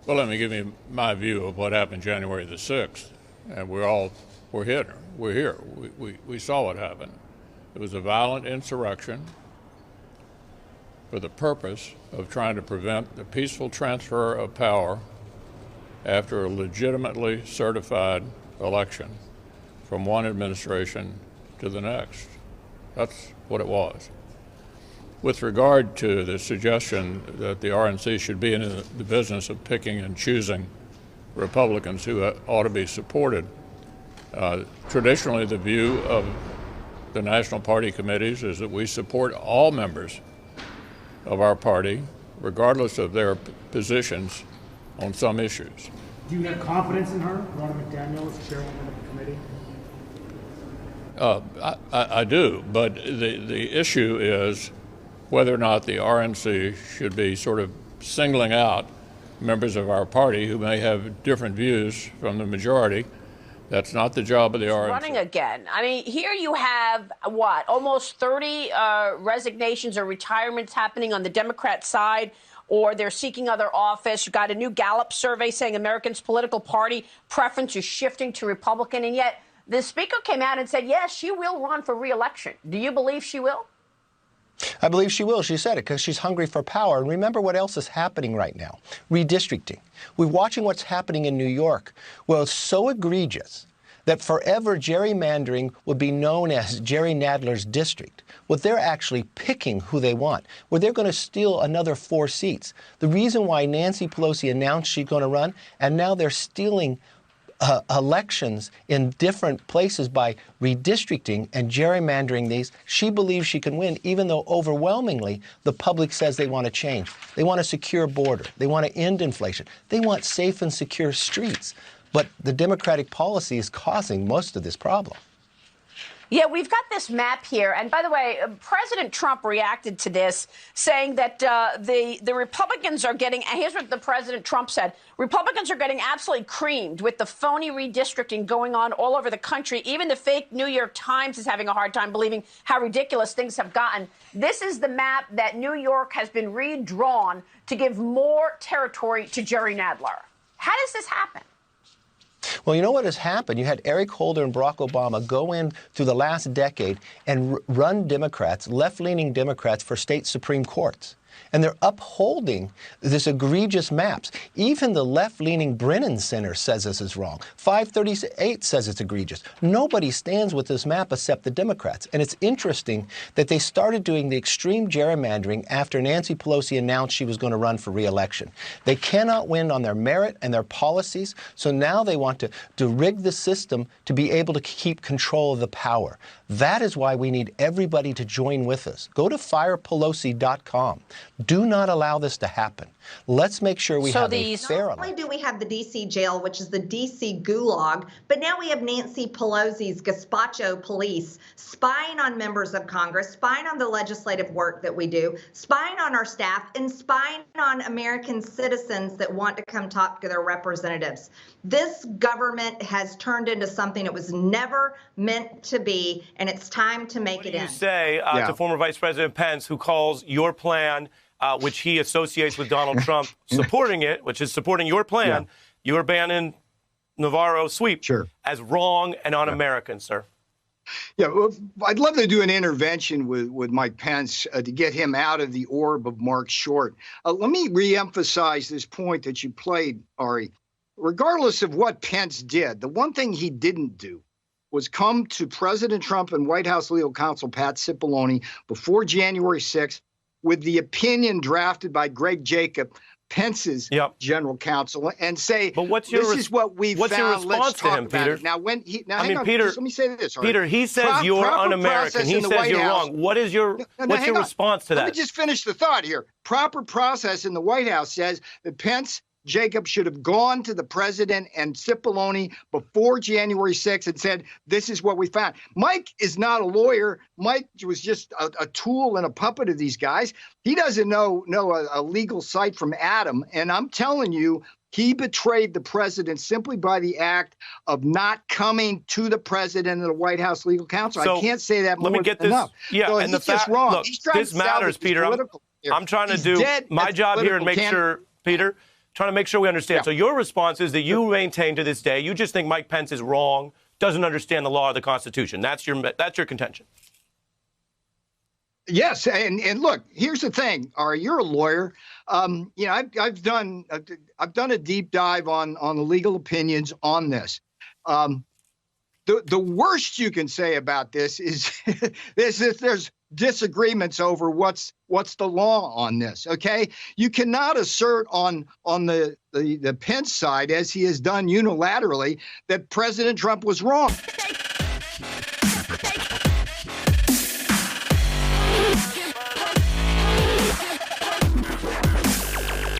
Well, let me give you my view of what happened January the 6th. And we're here. We're here. We saw what happened. It was a violent insurrection for the purpose of trying to prevent the peaceful transfer of power after a legitimately certified election from one administration to the next. That's what it was. With regard to the suggestion that the RNC should be in the business of picking and choosing Republicans who ought to be supported, traditionally the view of the national party committees is that we support all members of our party, regardless of their positions on some issues. Do you have confidence in her, Ronna McDaniel, as chairwoman of the committee? I do, but the issue is whether or not the RNC should be sort of singling out members of our party who may have different views from the majority. That's not the job of the RNC. Running again. I mean, here you have, almost 30 resignations or retirements happening on the Democrat side, or they're seeking other office. You've got a new Gallup survey saying Americans' political party preference is shifting to Republican, and yet the speaker came out and said, yes, she will run for re-election. Do you believe she will? I believe she will. She said it because she's hungry for power. And remember what else is happening right now. Redistricting. We're watching what's happening in New York. Well, it's so egregious that forever gerrymandering would be known as Jerry Nadler's district. Well, they're actually picking who they want. Well, they're going to steal another 4 seats. The reason why Nancy Pelosi announced she's going to run, and now they're stealing elections in different places by redistricting and gerrymandering these, she believes she can win, even though overwhelmingly the public says they want to change. They want a secure border. They want to end inflation. They want safe and secure streets. But the Democratic policy is causing most of this problem. Yeah, we've got this map here. And by the way, President Trump reacted to this, saying that the Republicans are getting, and here's what the President Trump said, Republicans are getting absolutely creamed with the phony redistricting going on all over the country. Even the fake New York Times is having a hard time believing how ridiculous things have gotten. This is the map that New York has been redrawn to give more territory to Jerry Nadler. How does this happen? Well, you know what has happened? You had Eric Holder and Barack Obama go in through the last decade and run Democrats, left-leaning Democrats, for state Supreme Courts. And they're upholding this egregious maps. Even the left-leaning Brennan Center says this is wrong. 538 says it's egregious. Nobody stands with this map except the Democrats. And it's interesting that they started doing the extreme gerrymandering after Nancy Pelosi announced she was going to run for re-election. They cannot win on their merit and their policies, so now they want to rig the system to be able to keep control of the power. That is why we need everybody to join with us. Go to firepelosi.com. Do not allow this to happen. Let's make sure we have a fair election. Not only do we have the D.C. jail, which is the D.C. gulag, but now we have Nancy Pelosi's gazpacho police spying on members of Congress, spying on the legislative work that we do, spying on our staff, and spying on American citizens that want to come talk to their representatives. This government has turned into something it was never meant to be, and it's time to make it end. What do you say to former Vice President Pence, who calls your plan, which he associates with Donald Trump, supporting it, which is supporting your plan, your Bannon-Navarro sweep, as wrong and un-American, sir? Yeah, well, I'd love to do an intervention with Mike Pence to get him out of the orb of Mark Short. Let me reemphasize this point that you played, Ari. Regardless of what Pence did, the one thing he didn't do was come to President Trump and White House legal counsel Pat Cipollone before January 6th with the opinion drafted by Greg Jacob, Pence's general counsel, and say, but this is what we found. What's your response to him, Peter? Now, when he, now, I mean, on, Peter, let me say this. Peter, he says you're un-American. He says you're wrong. What is your what's your response to that? Let me just finish the thought here. Proper process in the White House says that Pence, Jacob should have gone to the president and Cipollone before January 6th and said, this is what we found. Mike is not a lawyer. Mike was just a tool and a puppet of these guys. He doesn't know a legal site from Adam. And I'm telling you, he betrayed the president simply by the act of not coming to the president and the White House legal counsel. So, I can't say that more than enough. Yeah, so and he's just wrong. Look, this matters, Peter. I'm trying to do my job here and make sure, Peter, trying to make sure we understand. Yeah. So your response is that you maintain to this day, you just think Mike Pence is wrong, doesn't understand the law or the Constitution. That's your contention. Yes, and look, here's the thing. Ari, you're a lawyer. I've done a deep dive on the legal opinions on this. The worst you can say about this is there's disagreements over what's the law on this. Okay, you cannot assert on the Pence side, as he has done unilaterally, that President Trump was wrong.